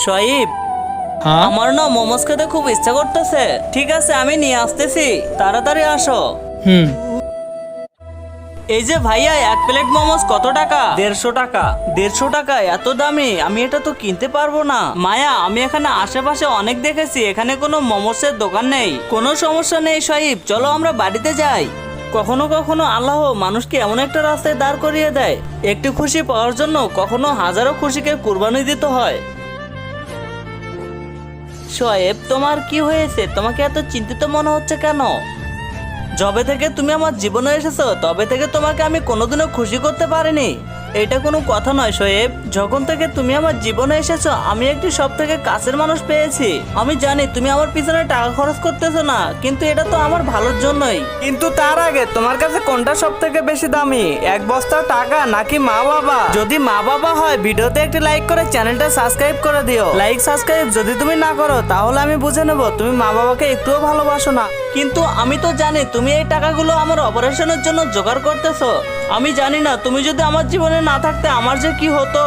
শহীব, হ্যাঁ আমার না মোমোস খেতে খুব ইচ্ছা করতেছে। ঠিক আছে, আমি নিয়ে আসতেছি, তাড়াতাড়ি আসো। হুম। এই যে ভাইয়া, এক প্লেট মোমোস কত টাকা? 150 টাকা। 150 টাকা? এত দামি? আমি এটা তো কিনতে পারবো না। মায়া, আমি এখানে আশেপাশে অনেক দেখেছি, এখানে কোনো মোমোসের দোকান নেই। কোনো সমস্যা নেই শহীব, চলো আমরা বাড়িতে যাই। কখনো কখনো আল্লাহ মানুষকে এমন একটা রাস্তায় দাঁড় করিয়ে দেয়, একটু খুশি পাওয়ার জন্য কখনো হাজারো খুশিকে কুরবানি দিতে হয়। শোয়েব, তোমার কি হয়েছে? তোমাকে এত চিন্তিত মনে হচ্ছে কেন? যবে থেকে তুমি আমার জীবনে এসেছো তবে থেকে তোমাকে আমি কোনোদিনও খুশি করতে পারিনি। এটা কোনো কথা নয় শোয়েব। যখন থেকে তুমি আমার জীবনে এসেছো আমি একটি সব থেকে কাছের মানুষ পেয়েছি। আমি জানি তুমি আমার পিছনে টাকা খরচ করতেছো না, কিন্তু এটা তো আমার ভালোর জন্যই। কিন্তু তার আগে তোমার কাছে কোনটা সব থেকে বেশি দামি, এক বস্তা টাকা নাকি মা বাবা? যদি মা বাবা হয় ভিডিওতে একটি লাইক করে চ্যানেলটা সাবস্ক্রাইব করে দিও। লাইক সাবস্ক্রাইব যদি তুমি না করো তাহলে আমি বুঝে নেব তুমি মা বাবাকে একটুও ভালোবাসো না। কিন্তু আমি তো জানি তুমি এই টাকাগুলো আমার অপারেশনের জন্য জোগাড় করতেছো। আমি জানি না তুমি যদি আমার জীবনে না থাকতে আমার যে কি হতো।